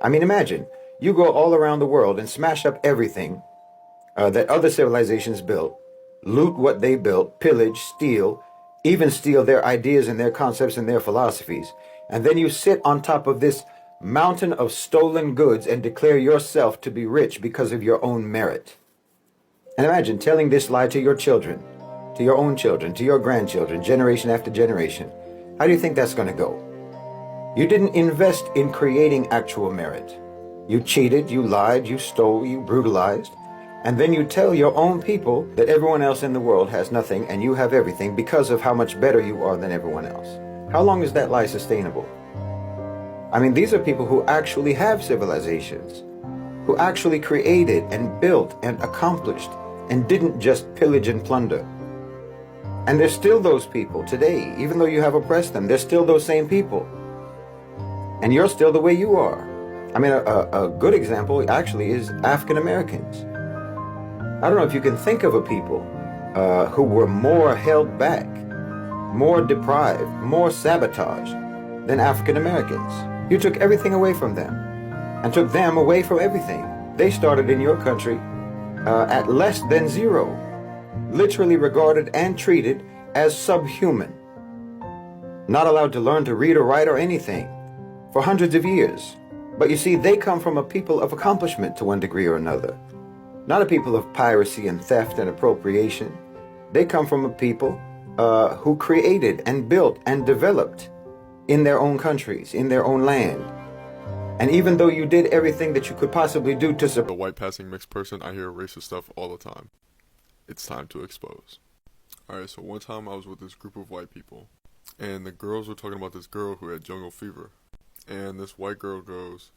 I mean, imagine you go all around the world and smash up everything that other civilizations built, loot what they built, pillage, steal, even steal their ideas and their concepts and their philosophies. And then you sit on top of this mountain of stolen goods and declare yourself to be rich because of your own merit. And imagine telling this lie to your children, to your own children, to your grandchildren, generation after generation. How do you think that's going to go? You didn't invest in creating actual merit. You cheated, you lied, you stole, you brutalized. And then you tell your own people that everyone else in the world has nothing and you have everything because of how much better you are than everyone else. How long is that lie sustainable? I mean, these are people who actually have civilizations, who actually created and built and accomplished and didn't just pillage and plunder. And there's still those people today, even though you have oppressed them, there's still those same people. And you're still the way you are. I mean, a good example actually is African Americans. I don't know if you can think of a people who were more held back, more deprived, more sabotaged than African Americans. You took everything away from them and took them away from everything. They started in your country at less than zero, literally regarded and treated as subhuman, not allowed to learn to read or write or anything for hundreds of years. But you see, they come from a people of accomplishment to one degree or another. Not a people of piracy and theft and appropriation. They come from a people who created and built and developed in their own countries, in their own land. And even though you did everything that you could possibly do to support a white passing mixed person, I hear racist stuff all the time. It's time to expose. Alright, so one time I was with this group of white people, and the girls were talking about this girl who had jungle fever. And this white girl goes,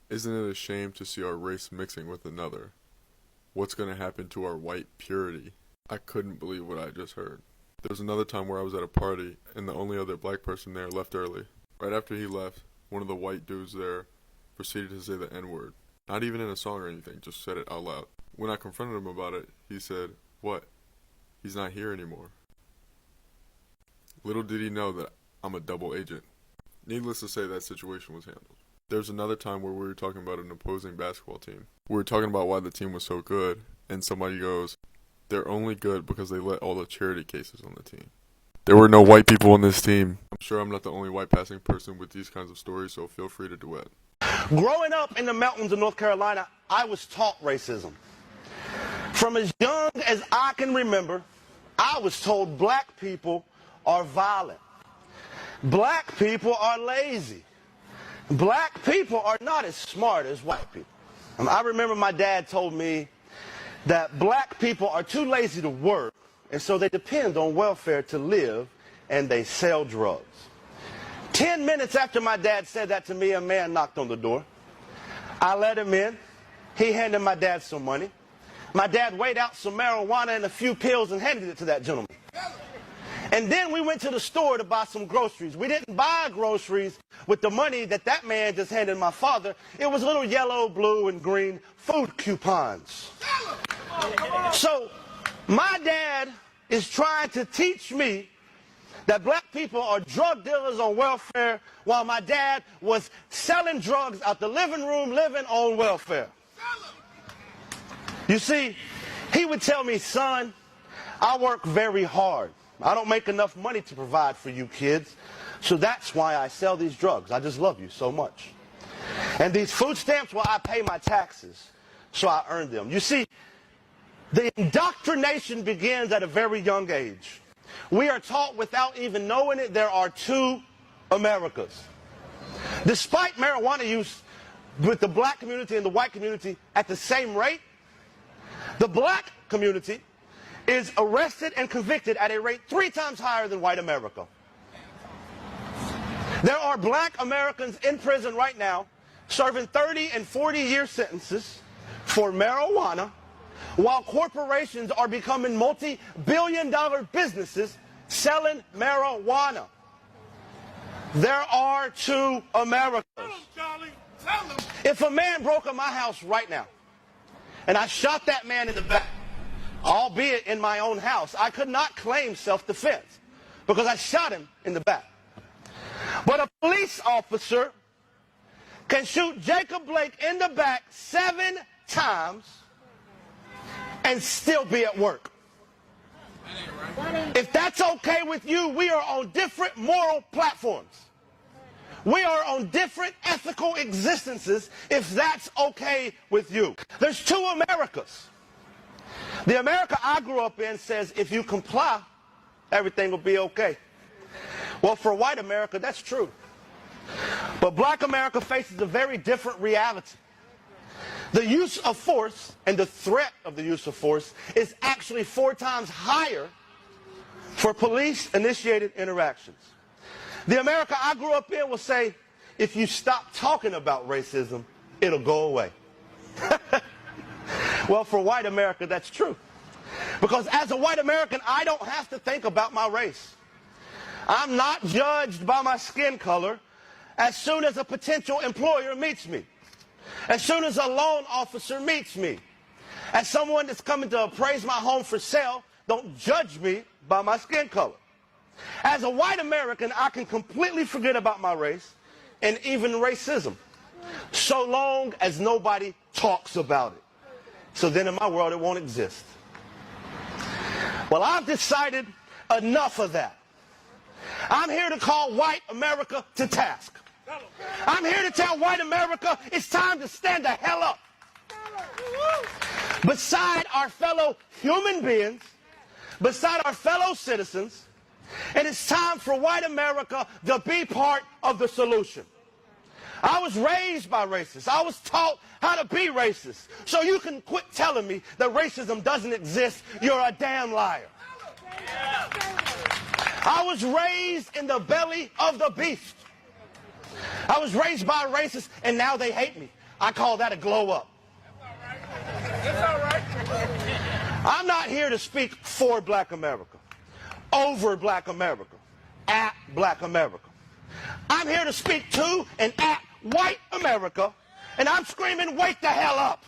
"Isn't it a shame to see our race mixing with another? What's going to happen to our white purity?" I couldn't believe what I just heard. There was another time where I was at a party, and the only other black person there left early. Right after he left, one of the white dudes there proceeded to say the N-word. Not even in a song or anything, just said it out loud. When I confronted him about it, he said, "What? He's not here anymore." Little did he know that I'm a double agent. Needless to say, that situation was handled. There's another time where we were talking about an opposing basketball team. We were talking about why the team was so good, and somebody goes, "They're only good because they let all the charity cases on the team." There were no white people on this team. I'm sure I'm not the only white passing person with these kinds of stories, so feel free to duet. Growing up in the mountains of North Carolina, I was taught racism. From as young as I can remember, I was told black people are violent. Black people are lazy. Black people are not as smart as white people. I remember my dad told me that black people are too lazy to work, and so they depend on welfare to live, and they sell drugs. 10 minutes after my dad said that to me, a man knocked on the door. I let him in. He handed my dad some money. My dad weighed out some marijuana and a few pills and handed it to that gentleman. And then we went to the store to buy some groceries. We didn't buy groceries with the money that that man just handed my father. It was little yellow, blue, and green food coupons. So my dad is trying to teach me that black people are drug dealers on welfare, while my dad was selling drugs out the living room, living on welfare. You see, he would tell me, "Son, I work very hard. I don't make enough money to provide for you kids, so that's why I sell these drugs. I just love you so much. And these food stamps, well, I pay my taxes, so I earn them." You see, the indoctrination begins at a very young age. We are taught without even knowing it, there are two Americas. Despite marijuana use with the black community and the white community at the same rate, the black community is arrested and convicted at a rate 3 times higher than white America. There are black Americans in prison right now serving 30 and 40-year sentences for marijuana, while corporations are becoming multi-billion-dollar businesses selling marijuana. There are two Americas. Tell them, Charlie. Tell them. If a man broke in my house right now, and I shot that man in the back, albeit in my own house, I could not claim self-defense because I shot him in the back. But a police officer can shoot Jacob Blake in the back 7 times and still be at work. If that's okay with you, we are on different moral platforms. We are on different ethical existences if that's okay with you. There's 2 Americas. The America I grew up in says if you comply, everything will be okay. Well, for white America, that's true. But black America faces a very different reality. The use of force and the threat of the use of force is actually 4 times higher for police-initiated interactions. The America I grew up in will say, if you stop talking about racism, it'll go away. Well, for white America, that's true. Because as a white American, I don't have to think about my race. I'm not judged by my skin color as soon as a potential employer meets me. As soon as a loan officer meets me. As someone that's coming to appraise my home for sale, don't judge me by my skin color. As a white American, I can completely forget about my race and even racism, so long as nobody talks about it. So then in my world, it won't exist. Well, I've decided enough of that. I'm here to call white America to task. I'm here to tell white America it's time to stand the hell up. Beside our fellow human beings, beside our fellow citizens, and it's time for white America to be part of the solution. I was raised by racists. I was taught how to be racist. So you can quit telling me that racism doesn't exist. You're a damn liar. I was raised in the belly of the beast. I was raised by racists, and now they hate me. I call that a glow up. That's all right. I'm not here to speak for black America, over black America, at black America. I'm here to speak to and at white America, and I'm screaming, wake the hell up.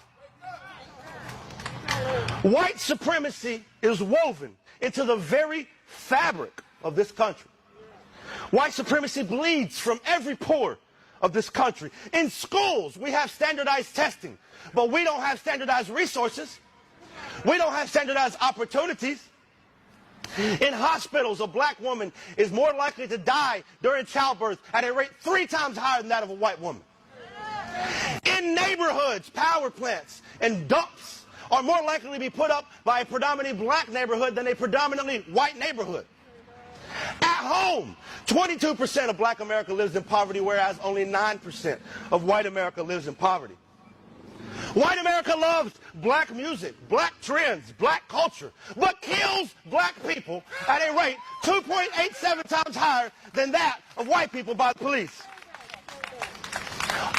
White supremacy is woven into the very fabric of this country. White supremacy bleeds from every pore of this country. In schools, we have standardized testing, but we don't have standardized resources. We don't have standardized opportunities. In hospitals, a black woman is more likely to die during childbirth at a rate 3 times higher than that of a white woman. In neighborhoods, power plants and dumps are more likely to be put up by a predominantly black neighborhood than a predominantly white neighborhood. At home, 22% of black America lives in poverty, whereas only 9% of white America lives in poverty. White America loves black music, black trends, black culture, but kills black people at a rate 2.87 times higher than that of white people by the police.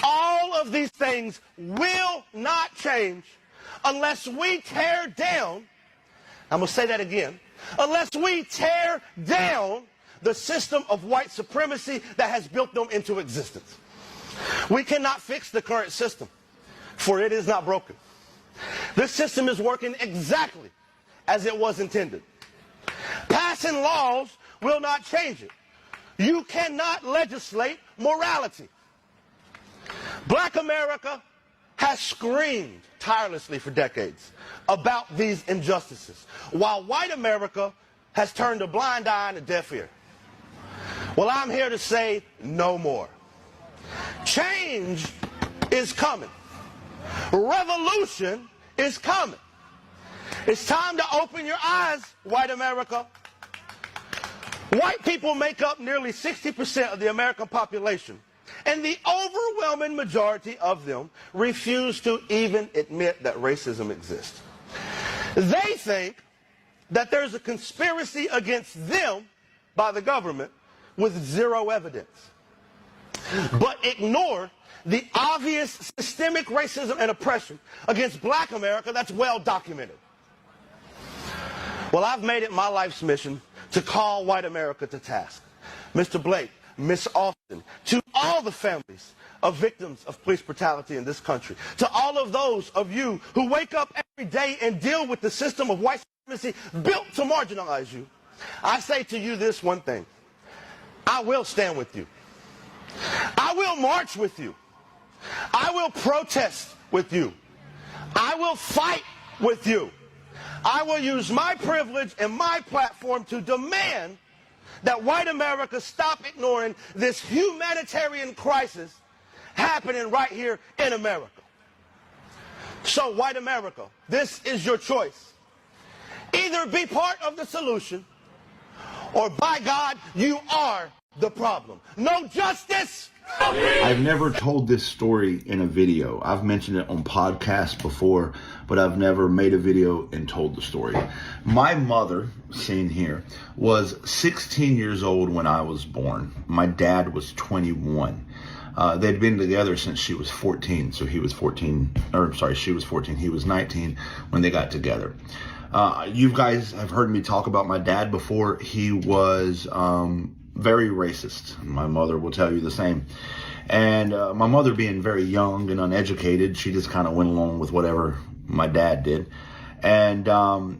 All of these things will not change unless we tear down, I'm going to say that again, unless we tear down the system of white supremacy that has built them into existence. We cannot fix the current system, for it is not broken. This system is working exactly as it was intended. Passing laws will not change it. You cannot legislate morality. Black America has screamed tirelessly for decades about these injustices, while white America has turned a blind eye and a deaf ear. Well, I'm here to say no more. Change is coming. Revolution is coming. It's time to open your eyes, white America. White people make up nearly 60% of the American population, and the overwhelming majority of them refuse to even admit that racism exists. They think that there's a conspiracy against them by the government with zero evidence, but ignore the obvious systemic racism and oppression against black America that's well documented. Well, I've made it my life's mission to call white America to task. Mr. Blake, Miss Austin, to all the families of victims of police brutality in this country, to all of those of you who wake up every day and deal with the system of white supremacy built to marginalize you, I say to you this one thing: I will stand with you. I will march with you. I will protest with you. I will fight with you. I will use my privilege and my platform to demand that white America stop ignoring this humanitarian crisis happening right here in America. So, white America, this is your choice. Either be part of the solution, or by God, you are the problem. No justice. I've never told this story in a video. I've mentioned it on podcasts before, but I've never made a video and told the story. My mother, seen here, was 16 years old when I was born. My dad was 21. They'd been together since she was 14. So she was 14, he was 19 when they got together. You guys have heard me talk about my dad before. He was very racist. My mother will tell you the same. And my mother, being very young and uneducated, she just kind of went along with whatever my dad did. And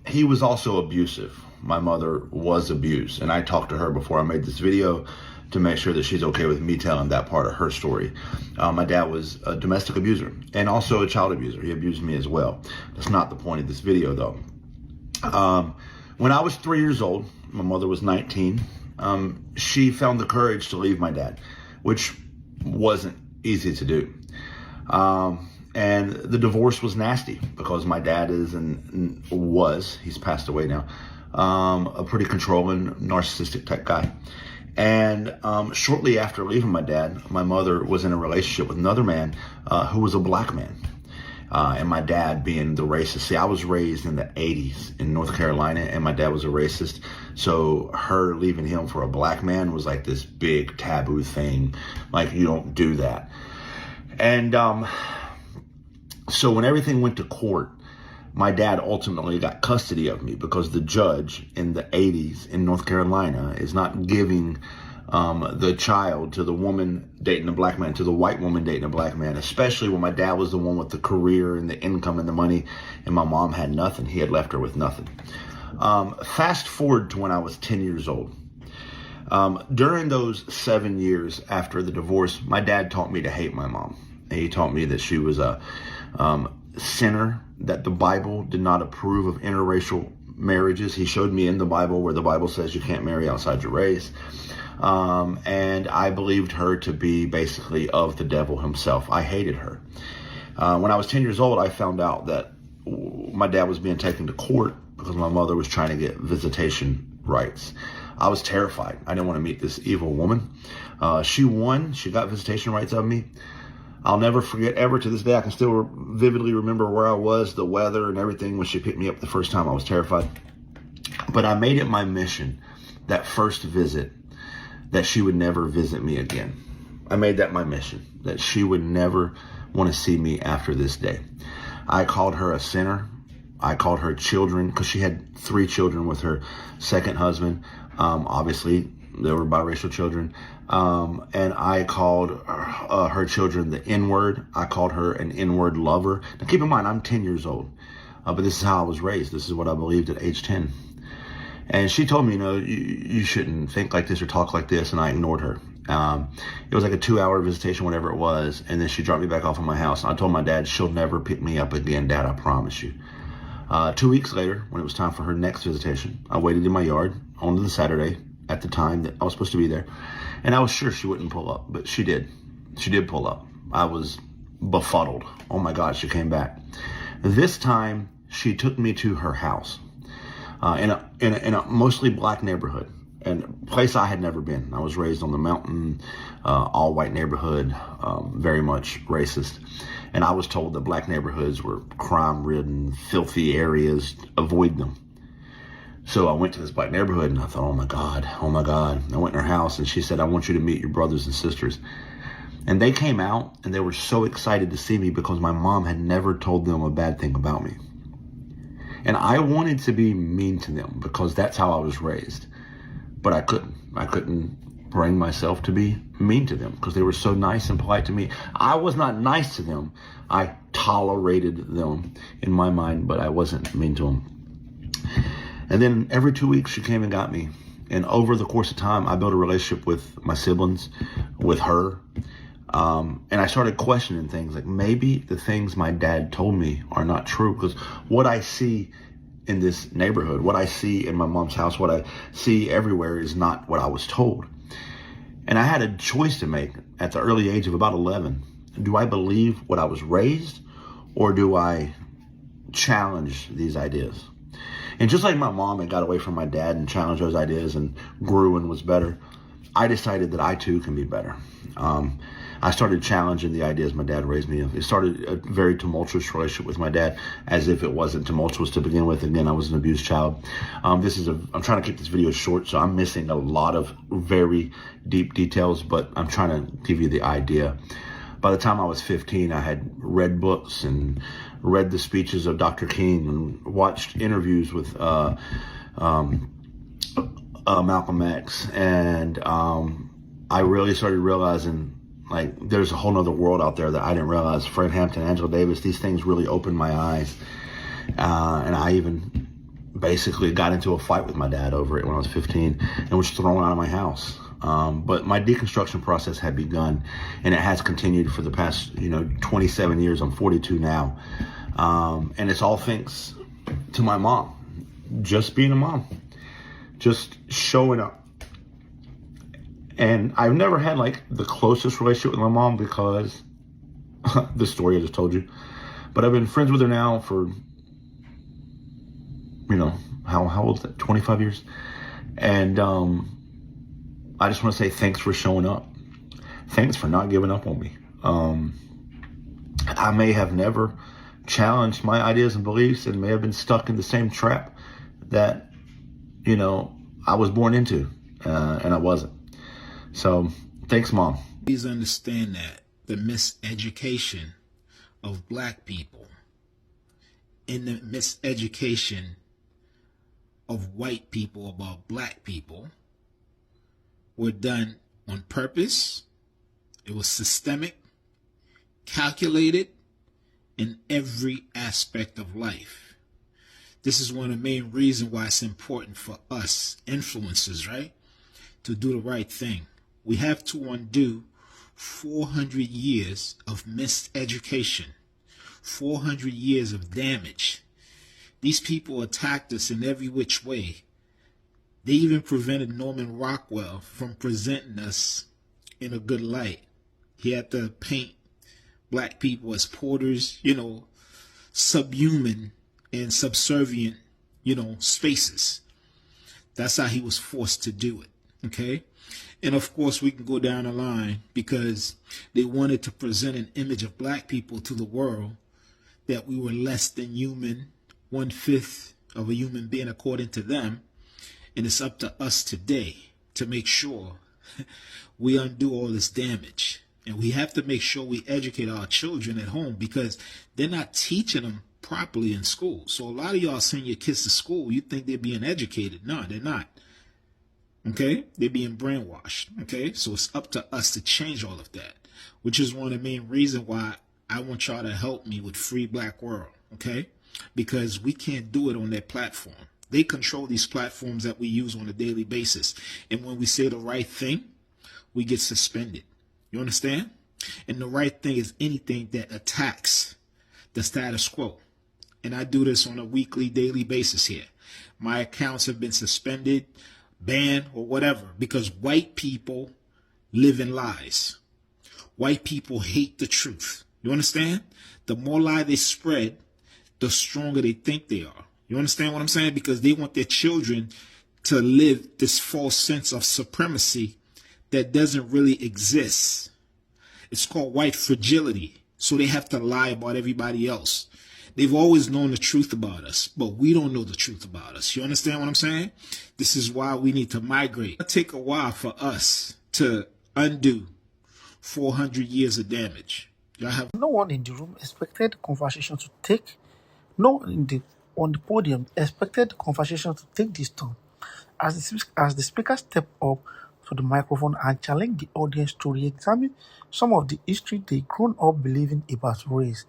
he was also abusive. My mother was abused. And I talked to her before I made this video to make sure that she's okay with me telling that part of her story. My dad was a domestic abuser and also a child abuser. He abused me as well. That's not the point of this video, though. When I was 3 years old, my mother was 19. She found the courage to leave my dad, which wasn't easy to do. And the divorce was nasty because my dad he's passed away now, a pretty controlling, narcissistic type guy. And shortly after leaving my dad, my mother was in a relationship with another man who was a black man. And my dad being the racist. See, I was raised in the 80s in North Carolina, and my dad was a racist. So her leaving him for a black man was like this big taboo thing. Like, you don't do that. And so when everything went to court, my dad ultimately got custody of me because the judge in the 80s in North Carolina is not giving the child to the woman dating a black man, to the white woman dating a black man, especially when my dad was the one with the career and the income and the money, and my mom had nothing. He had left her with nothing. Fast forward to when I was 10 years old. During those 7 years after the divorce, my dad taught me to hate my mom. He taught me that she was a sinner, that the Bible did not approve of interracial marriages. He showed me in the Bible where the Bible says you can't marry outside your race. And I believed her to be basically of the devil himself. I hated her. When I was 10 years old, I found out that my dad was being taken to court because my mother was trying to get visitation rights. I was terrified. I didn't want to meet this evil woman. She won. She got visitation rights of me. I'll never forget, ever to this day, I can still vividly remember where I was, the weather and everything when she picked me up the first time. I was terrified. But I made it my mission, that first visit, that she would never visit me again. I made that my mission, that she would never want to see me after this day. I called her a sinner. I called her children, because she had 3 children with her second husband. Obviously, they were biracial children. And I called her children the N-word. I called her an N-word lover. Now, keep in mind, I'm 10 years old. But this is how I was raised. This is what I believed at age 10. And she told me, you shouldn't think like this or talk like this. And I ignored her. It was like a 2-hour visitation, whatever it was. And then she dropped me back off at my house. And I told my dad, she'll never pick me up again, Dad, I promise you. 2 weeks later, when it was time for her next visitation, I waited in my yard on the Saturday at the time that I was supposed to be there. And I was sure she wouldn't pull up, but she did. She did pull up. I was befuddled. Oh my God, she came back. This time, she took me to her house in a mostly black neighborhood, and a place I had never been. I was raised on the mountain, all white neighborhood, very much racist. And I was told that black neighborhoods were crime-ridden, filthy areas. Avoid them. So I went to this black neighborhood and I thought, oh my God. I went in her house and she said, I want you to meet your brothers and sisters. And they came out and they were so excited to see me because my mom had never told them a bad thing about me. And I wanted to be mean to them because that's how I was raised. But I couldn't. I couldn't bring myself to be mean to them because they were so nice and polite to me. I was not nice to them. I tolerated them in my mind, but I wasn't mean to them. And then every 2 weeks she came and got me. And over the course of time, I built a relationship with my siblings, with her. And I started questioning things like maybe the things my dad told me are not true, because what I see in this neighborhood, what I see in my mom's house, what I see everywhere is not what I was told. And I had a choice to make at the early age of about 11. Do I believe what I was raised, or do I challenge these ideas? And just like my mom had got away from my dad and challenged those ideas and grew and was better, I decided that I too can be better. I started challenging the ideas my dad raised me. It started a very tumultuous relationship with my dad, as if it wasn't tumultuous to begin with. Again, I was an abused child. I'm trying to keep this video short, so I'm missing a lot of very deep details, but I'm trying to give you the idea. By the time I was 15, I had read books and read the speeches of Dr. King and watched interviews with Malcolm X. And I really started realizing, like, there's a whole nother world out there that I didn't realize. Fred Hampton, Angela Davis, these things really opened my eyes. And I even basically got into a fight with my dad over it when I was 15 and was thrown out of my house. But my deconstruction process had begun, and it has continued for the past, 27 years. I'm 42 now. And it's all thanks to my mom, just being a mom, just showing up. And I've never had like the closest relationship with my mom because the story I just told you, but I've been friends with her now for, how old is that? 25 years. And, I just want to say thanks for showing up. Thanks for not giving up on me. I may have never challenged my ideas and beliefs and may have been stuck in the same trap that, I was born into, and I wasn't. So thanks, Mom. Please understand that the miseducation of black people and the miseducation of white people about black people were done on purpose. It was systemic, calculated in every aspect of life. This is one of the main reasons why it's important for us influencers, right, to do the right thing. We have to undo 400 years of miseducation, 400 years of damage. These people attacked us in every which way. They even prevented Norman Rockwell from presenting us in a good light. He had to paint black people as porters, subhuman and subservient, spaces. That's how he was forced to do it, okay? And of course, we can go down the line because they wanted to present an image of black people to the world that we were less than human, 1/5 of a human being according to them. And it's up to us today to make sure we undo all this damage. And we have to make sure we educate our children at home because they're not teaching them properly in school. So a lot of y'all send your kids to school, you think they're being educated. No, they're not. Okay? They're being brainwashed. Okay? So it's up to us to change all of that, which is one of the main reasons why I want y'all to help me with Free Black World. Okay? Because we can't do it on their platform. They control these platforms that we use on a daily basis. And when we say the right thing, we get suspended. You understand? And the right thing is anything that attacks the status quo. And I do this on a weekly, daily basis here. My accounts have been suspended, banned, or whatever, because white people live in lies. White people hate the truth. You understand? The more lie they spread, the stronger they think they are. You understand what I'm saying? Because they want their children to live this false sense of supremacy that doesn't really exist. It's called white fragility. So they have to lie about everybody else. They've always known the truth about us, but we don't know the truth about us. You understand what I'm saying? This is why we need to migrate. It'll take a while for us to undo 400 years of damage. Y'all have No one in the room expected the conversation to take. No one on the podium expected the conversation to take this turn. As the speaker stepped up to the microphone and challenged the audience to re-examine some of the history they grown up believing about race,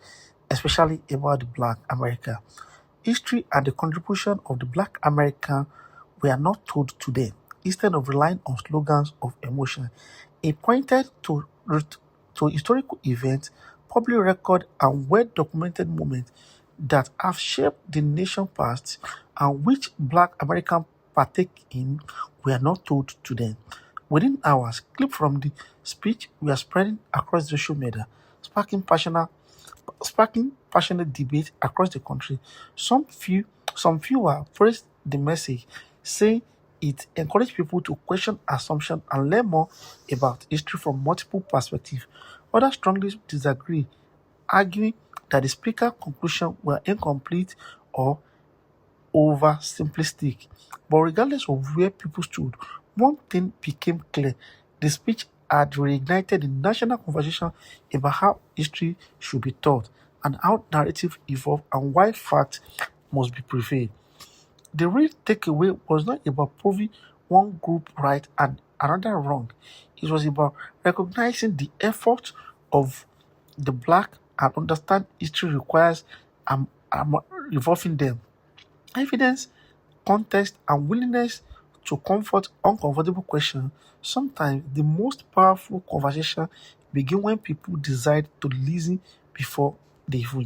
especially about the Black America. History and the contribution of the Black American were not told to them. Instead of relying on slogans of emotion, he pointed to to historical events, public record, and well-documented moments that have shaped the nation past and which Black Americans partake in were not told to them. Within hours, clips from the speech were spreading across social media, sparking passionate debate across the country. Some fewer praised the message, saying it encouraged people to question assumptions and learn more about history from multiple perspectives. Others strongly disagree, arguing that the speaker's conclusions were incomplete or over simplistic. But regardless of where people stood, one thing became clear: the speech had reignited the national conversation about how history should be taught and how narrative evolve and why facts must be prevailed. The real takeaway was not about proving one group right and another wrong. It was about recognizing the effort of the black and understand history requires revolving them. Evidence, context, and willingness to comfort uncomfortable questions. Sometimes the most powerful conversation begin when people decide to listen before they even